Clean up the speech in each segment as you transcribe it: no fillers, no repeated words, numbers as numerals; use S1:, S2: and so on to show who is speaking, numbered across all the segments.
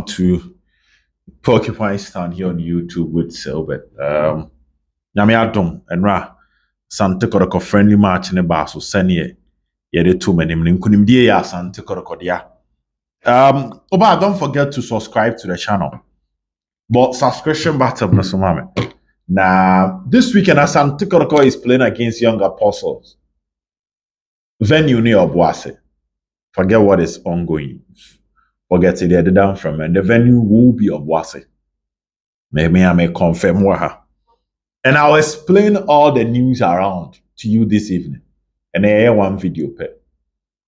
S1: To Porcupine Stand here on YouTube with Silbert. Nyame adom enra Asante Kotoko friendly match ne ba so sene ye de to manim ne nkunimdie ya Asante Kotoko dia. Oba, don't forget to subscribe to the channel. But subscription button no so mame. Now, this weekend Asante Kotoko is playing against Young Apostles. Venue near Obuasi. Forget what is ongoing. Forget it, they're down from, and the venue will be Obuasi. Maybe I may confirm what. And I'll explain all the news around to you this evening. And I hear one video per.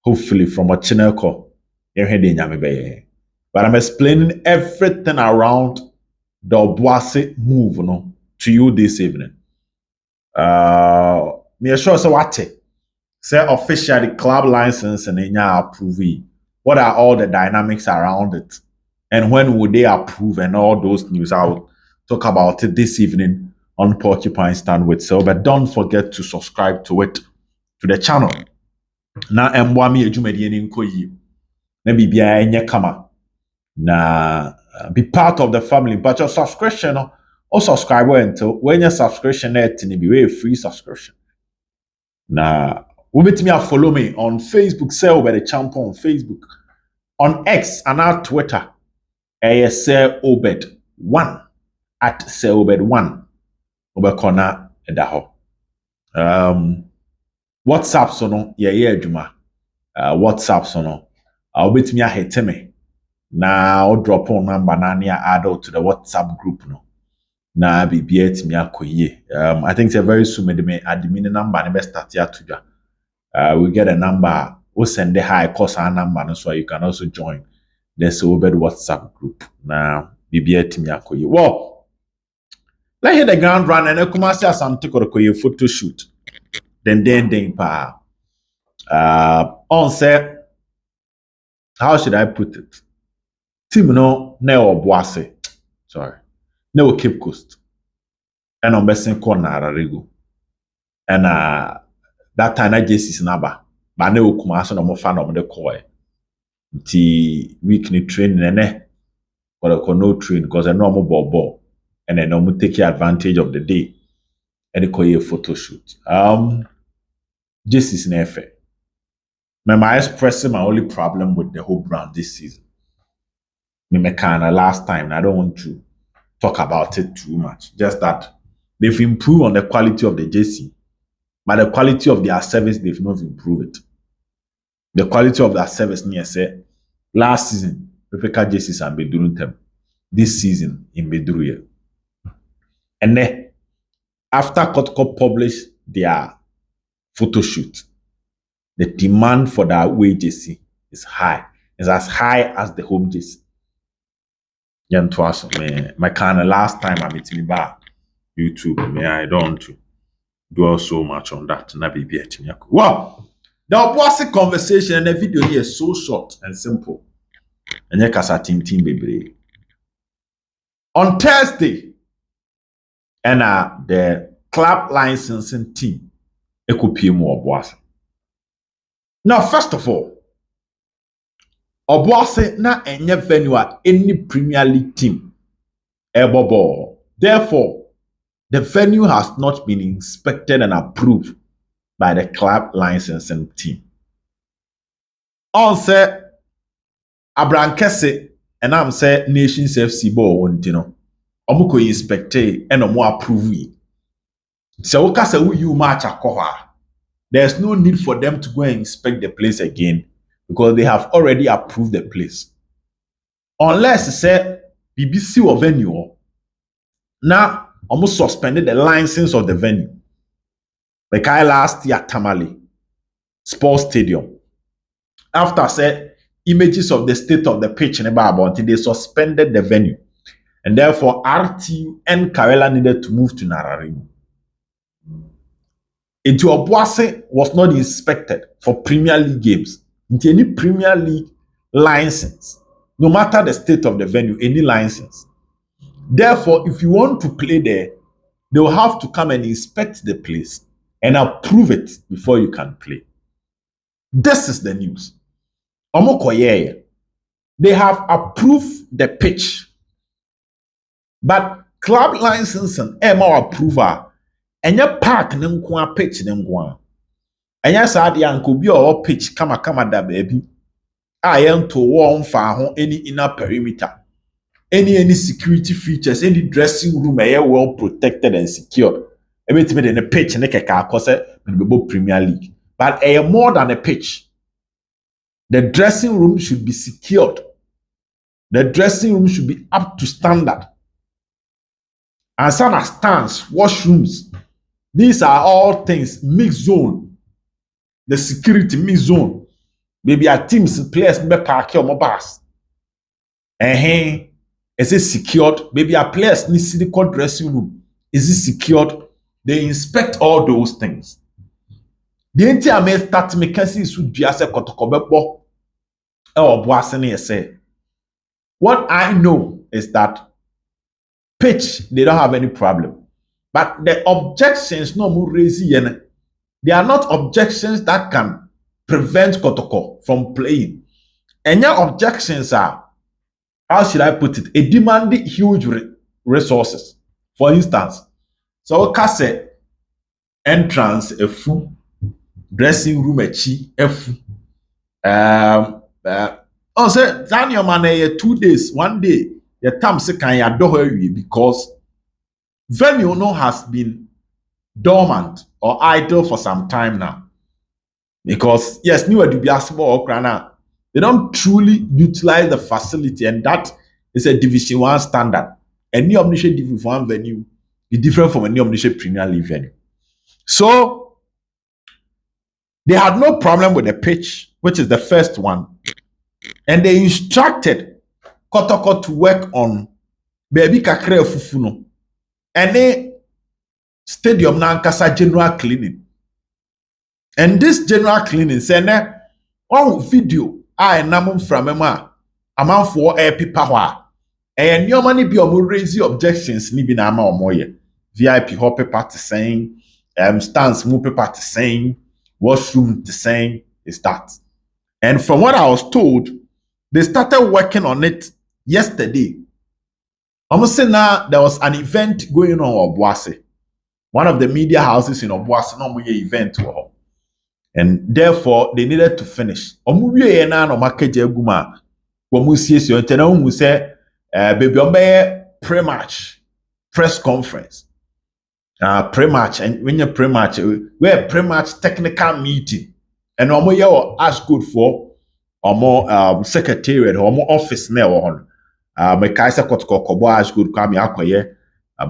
S1: Hopefully from a channel call. But I'm explaining everything around the Obuasi move to you this evening. Me sure so what say officially club license and approve. What are all the dynamics around it? And when would they approve and all those news? I'll talk about it this evening on Porcupine Stand with Sil. But don't forget to subscribe to it, to the channel. Na mwami ejumedi ni nkoyi. Na bibia enye kama. Na be part of the family. But your subscription or subscriber until when your subscription be a free subscription. Na me follow me on Facebook, Sil by the champion on Facebook. On X and our Twitter, Sir Obed 1 at Sir Obed 1. Obekona edaho. WhatsApp sono juma. WhatsApp sono. Obet me a me. Now drop on number na add out to the WhatsApp group no. Na BBA me akoye. I think it's a very soon me admin number ne best start ya to we get a number. We'll send the high cost our number so you can also join the Sobered WhatsApp group. Now, BBA Timiakoye. Well, let's hit the ground run and Kumasi Asante Kotoko photo shoot. Then pa. On set, how should I put it? Team no Obuasi. Sorry. No Cape Coast. And on Bessin Corner Rego. And that time I just is number. But ne Kumasi no more fan of the coy. The weekly training and no train because I know I'm ball and then I'm take advantage of the day and they call you a photo shoot. This is an effort. My expressing my only problem with the whole brand this season. Me kinda last time, and I don't want to talk about it too much. Just that they've improved on the quality of the JC, but the quality of their service they've not improved it. The quality of that service near say last season, Pepeka JCs and Bedurun them. This season in Bedruye. And then after Kotoko published their photo shoot, the demand for that away JC is high. It's as high as the home JC. My kind of last time I meet me back YouTube, I don't want to dwell so much on that. Well, the Obuasi conversation and the video here is so short and simple. And you kasa team baby. On Thursday, and the club licensing team, Ekopiemu Obuasi. Now, first of all, Obuasi na enye venue any Premier League team ever ball. Therefore, the venue has not been inspected and approved by the club licensing team. On say Abraham Kese and I'm say Nations FC ball won't Omuko inspecte and omo approve. So kase you match akoha. There's no need for them to go and inspect the place again because they have already approved the place. Unless say BBC or venue now almost suspended the license of the venue. Like I last year Tamale Sports Stadium. After say images of the state of the pitch in the bar until they suspended the venue. And therefore, RTU and Karela needed to move to Nararimu. Into Obuasi was not inspected for Premier League games. Into any Premier League license, no matter the state of the venue, any license. Therefore, if you want to play there, they will have to come and inspect the place and approve it before you can play. This is the news. Omokoye. They have approved the pitch, but club license and MO approval, and your park nnkwa pitch nnkwa. And yes, I could be all pitch kama da baby. I am to warn for any inner perimeter. Any security features, any dressing room well protected and secured. Everything in a pitch and a Premier League. But more than a pitch. The dressing room should be secured. The dressing room should be up to standard. And some are stands, washrooms. These are all things, mixed zone. The security mixed zone. Maybe our teams, players, may park your mobiles. Is it secured? Maybe our players need to see the dressing room. Is it secured? They inspect all those things. The entire may start making sense with Asante Kotoko or Obuasi say. What I know is that pitch, they don't have any problem. But the objections no more raising, they are not objections that can prevent Kotoko from playing. And your objections are, how should I put it? It demanded huge resources. For instance, so Kase entrance a full dressing room a full. Also, Daniel man 2 days, 1 day, the time se can ya do because venue no has been dormant or idle for some time now. Because yes, new Dubiasmo or Krana, they don't truly utilize the facility, and that is a Division 1 standard. Any omniscient Division 1 venue is different from any omniscient Premier League venue. So they had no problem with the pitch, which is the first one. And they instructed Kotoko to work on baby kakre fufuno. And they stadium nankasa general cleaning. And this general cleaning said on video I nam from a man for air paper. And your money be raise objections ni bi na ama omoye. VIP hot paper to saying, stands more paper to saying, washroom to saying is that. And from what I was told, they started working on it yesterday. Almost say now there was an event going on in Obuasi. One of the media houses in Obuasi, no event. And therefore, they needed to finish. Omuwie na no makeje aguma. Womusiesie ntena hu say baby ombe pre-match press conference. Pre-match, and when you pre-match, we have pre-match technical meeting. And omo ask good for omo secretariat or omo office na wo hono. Me kaisa Kotoko kobo ask good kwa me akoye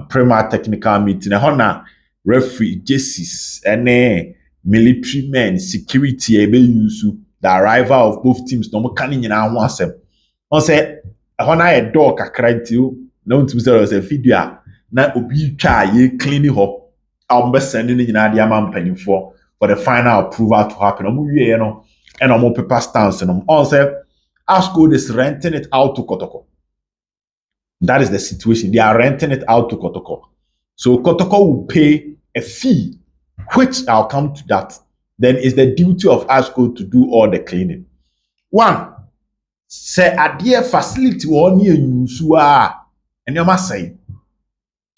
S1: pre-match technical meeting. And na referee jerseys and military men, security, use the arrival of both teams. No more canning in our one sem. On say, when I a dog, I cried to you. No to say was a video. Now, obi try ye cleaning up. I'm best sending in the man penny for the final approval to happen. You know, and I'm paper stance and on say, Ashcode is renting it out to Kotoko. That is the situation. They are renting it out to Kotoko. So Kotoko will pay a fee, which I'll come to that. Then it's the duty of ASCO to do all the cleaning. One, say a dear facility or near you, and you must say,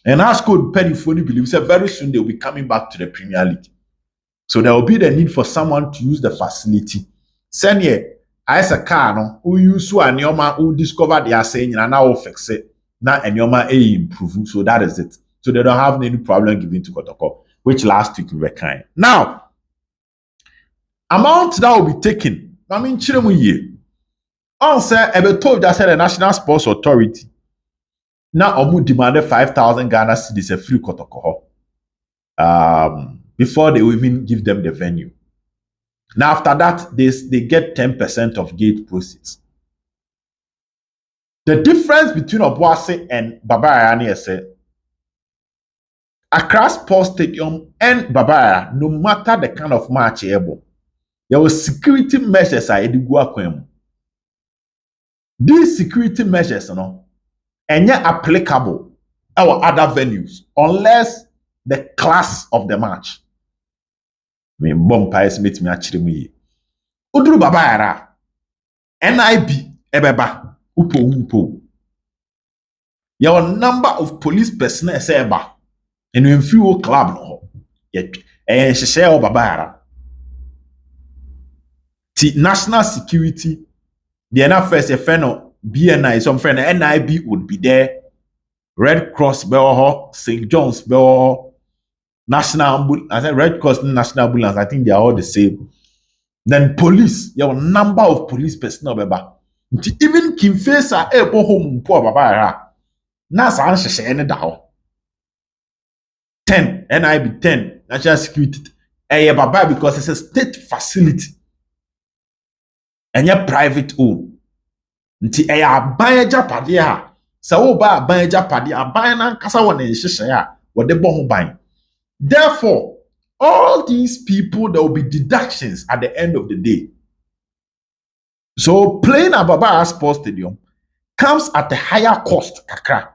S1: and ASCO penny fully believes that very soon they'll be coming back to the Premier League. So there will be the need for someone to use the facility. Send here, as a car, no, who use and Yoma who discover they are saying, and now fix it. Now and Yoma improve. So that is it. So they don't have any problem giving to Kotoko, which last week we were kind. Now, amount that will be taken. I mean, Chiremu answer, I told that said the National Sports Authority. Now, Omu demanded 5,000 Ghana cedis a free Kotoko. Before they will even give them the venue. Now, after that, they get 10% of gate proceeds. The difference between Obuasi and Babayani is Accra Sports Stadium and Babaya, no matter the kind of match able, there was security measures I had. These security measures, and yet applicable our other venues, unless the class of the match. I mean, Bompires meet me actually. Udru Babaya, NIB, ebeba upo umpo. Your number of police personnel say eba. And when few club no. Yet she share o babara. Ti national security, the ena first a friend of BNI, some friend NIB would be there. Red Cross Beho, St. John's Beho, National Ambulance. I said Red Cross and National Ambulance. I think they are all the same. Then police, your number of police personnel beba. Even Kim Fesa ebo home poor baba. Nasa ansheshe ene daho. 10 NIB 10 national security. Baba because it's a state facility. And your private own. Nti aban japade a sa wo ba aban japade aban na kasa won nhyehyɛ a wo de bɔ ho ban. Therefore, all these people, there will be deductions at the end of the day. So playing at Baba Sports Stadium comes at a higher cost, kakra,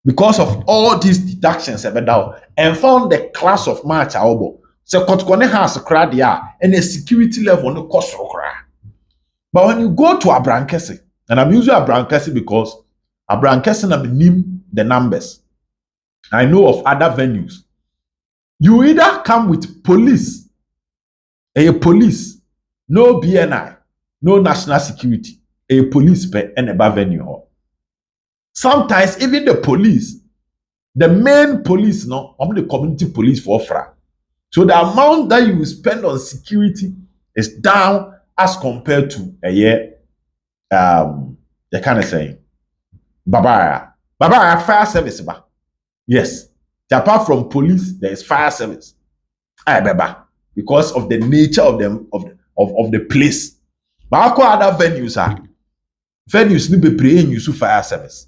S1: because of all these deductions and found the class of match aobo. So Kotoko has a crowd and a security level no cost. But when you go to Abrankesi, and I'm using Abrankesi because Abrankesi na name the numbers. I know of other venues. You either come with police, a police, no BNI, no national security, a police per and a venue. Sometimes even the police, the main police, no, only the community police for fra. So the amount that you spend on security is down as compared to a year. They kind of saying, Baba fire service, ba. Yes. Apart from police, there is fire service. Because of the nature of them of the place. But other venues are venues need be praying use fire service.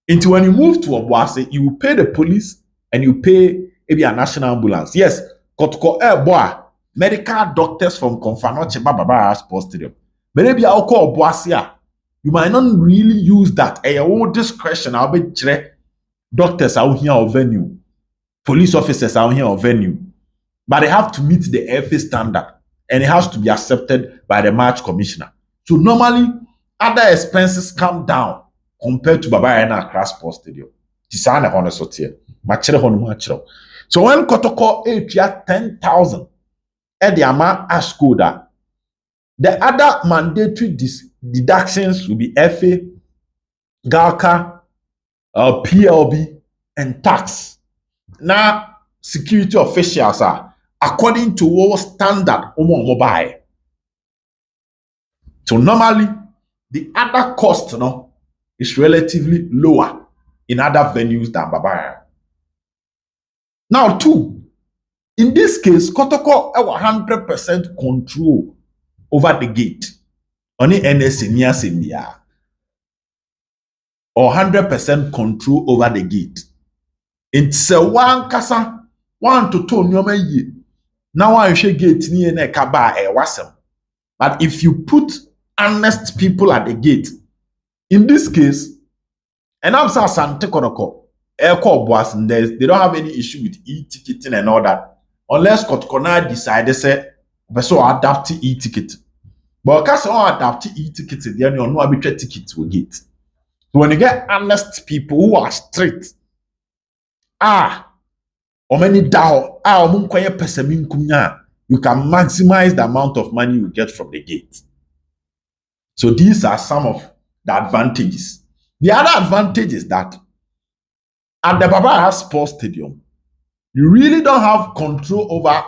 S1: Into when you move to Obuasi, you will pay the police and you pay maybe a national ambulance. Yes, Kotoko boy, medical doctors from Konfanoche Baba Sports Stadium. But maybe I'll call Obuasi. You might not really use that. At your own discretion, I'll be doctors out here or venue, police officers out here or venue, but they have to meet the FA standard and it has to be accepted by the match commissioner. So normally, other expenses come down compared to Baba Arena Accra Sports Stadium. So when Kotoko area 10,000 at the amount as Skoda, the other mandatory deductions will be FA, GALCA, PLB, and tax. Now, security officials are according to what standard mobile. So normally, the other cost is relatively lower in other venues than Baba. Now, two, in this case, Kotoko have 100% control over the gate. Only NS or 100% control over the gate. It's a one kasa, one to two nyoma ye. Now I should gate ni ene kaba wasem. But if you put honest people at the gate, in this case, and I'm saying Asante Kotoko, Obuasi, they don't have any issue with e-ticketing and all that. Unless Kotoko decide they say, so adapt to e-ticket. But because I adapt to e-ticket, then you know I be ticket will get. So when you get honest people who are straight, or many DAO, you can maximize the amount of money you get from the gate. So these are some of the advantages. The other advantage is that at the Baba Sports Stadium, you really don't have control over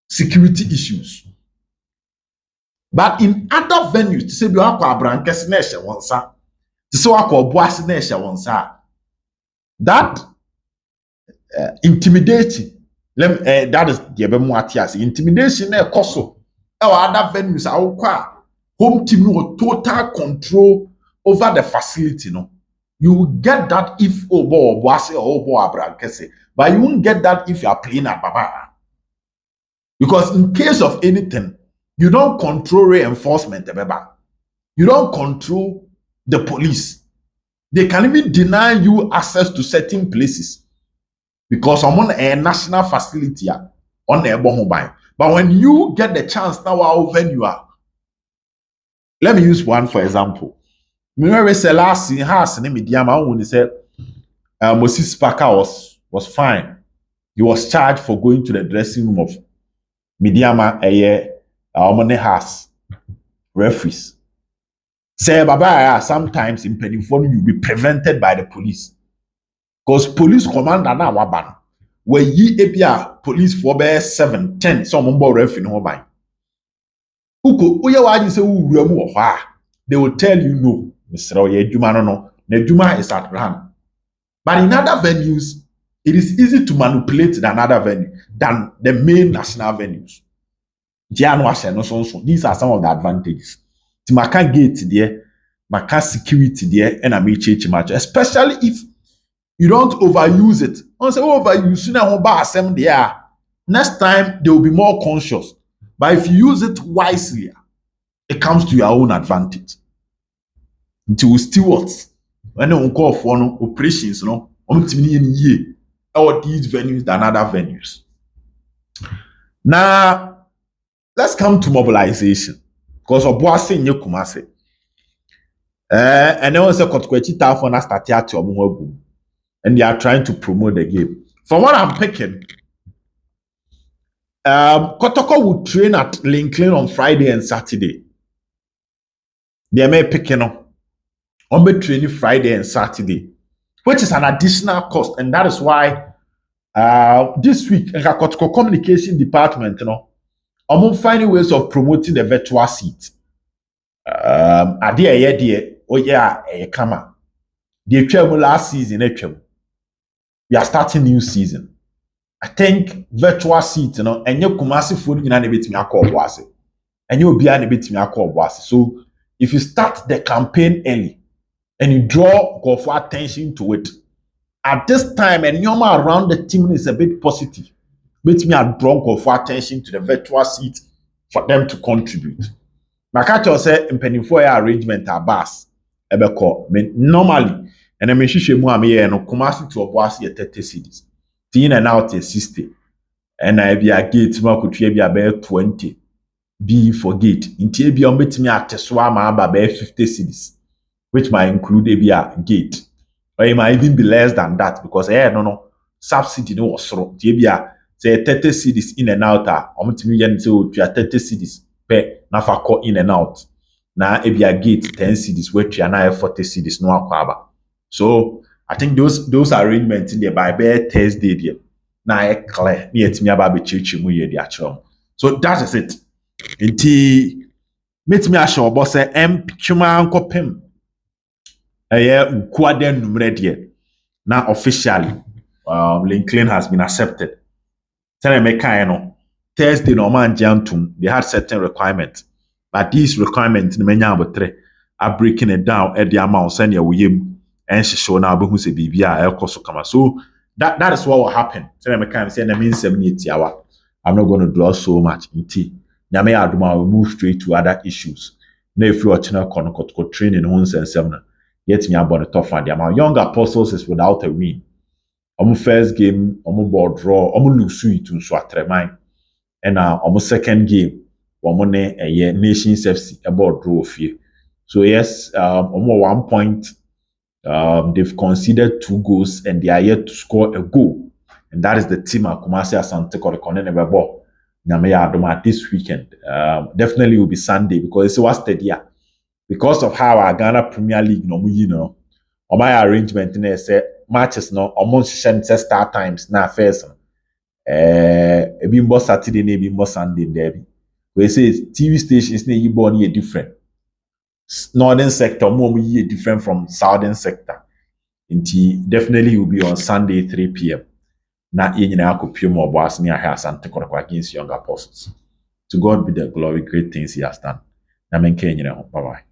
S1: security issues. But in other venues, to say you have Abrankesi Nesha onsa, to say Obuasi Nesha onsa, that intimidating. That is the Matias. Intimidation koso. Other venues are home team no total control over the facility. No, you will get that if Obo Obuasi or Obo Abrankesi, but you won't get that if you are playing at Baba. Because in case of anything, you don't control reinforcement, you don't control the police. They can even deny you access to certain places because I'm on a national facility on a bomb. But when you get the chance now, when you are, Let me use one for example. Remember, say last in house, name Mediama, when he said Moses Parker was fine. He was charged for going to the dressing room of Mediama a year, house referees. Say, Baba, sometimes in Penifon, you'll be prevented by the police. Because police commander now waban. Where ye ebia police for bear 7, 10, some on board ref in home by. Uko, uya wadi se uramu wa. They will tell you no, Mr. Oye Juma no. Nejuma is at hand. But in other venues, it is easy to manipulate another venue than the main national venues. These are some of the advantages. Timaka gate there, Maka security there, and I may change much, especially if you don't overuse it. Once you overuse it, next time they will be more conscious. But if you use it wisely, it comes to your own advantage. Until stewards, when they call for operations, all these venues than other venues. Now, let's come to mobilization. Because Obuasi in Kumasi. And then also Kotoko Tafona started to and they are trying to promote the game. From what I'm picking, Kotoko will train at Lincoln on Friday and Saturday. They may picking up. On be training Friday and Saturday, which is an additional cost, and that is why this week in Kotoko Communication Department, I'm finding ways of promoting the virtual seat. Come on. They travel last season, we are starting new season. I think virtual seat, and you Kumasi food in a bit me Obuasi. And you'll be a bit me Obuasi. So if you start the campaign early and you draw go for attention to it, at this time, and you're around the team is a bit positive. Make me a draw go for attention to the virtual seat for them to contribute. Makacho say in for arrangement are bass. Normally, and I mention mu ame no Kumasi to Obuasi 30 cities. In and out 60. And I be a gate ma could be about 20. Be for gate. Inti be on betimi ateswa ma aba 50 cities, which might include a gate. Or it might even be less than that because no subsidy no was so. Say 30 cities in and out omitimi yen say 30 cities per nafa in and out. Na a gate 10 cities where na 40 cities no akwaba. So I think those arrangements in there by Thursday there. Now clear near to me about chichi mu ye dia chom. So that is it. Inti meet me assure boss say chuma anko pem. Nkwade numre there. Now officially Lincoln has been accepted. Tell me kind Thursday no man jantum they had certain requirements. But these requirements in many are breaking it down at the amount send your and she show now who say BBI so that is what will happen. So I can say I mean 78 hour. I'm not going to draw so much in tea. Nyame aduma will move straight to other issues. Now if you are Kotoko training homes and seminar, yet me about the tough one. The young apostles is without a win. First game, board draw, lose it to Swatremine. And second game, a nations FC about draw fear. So yes, 1 point. They've conceded 2 goals and they are yet to score a goal. And that is the team at Kumasi Asante Kotoko this weekend. Definitely will be Sunday because it was steady. Because of how our Ghana Premier League, on my arrangement, say matches almost start times now first. Maybe more Saturday, maybe more Sunday, there. We say TV stations need different. Northern sector more different from southern sector. Definitely will be on Sunday 3 p.m. Na yenyina akopie mo Obuasi ne Asante Kotoko against young apostles. To God be the glory, great things he has done. Na menka yenyina ho. Bye bye.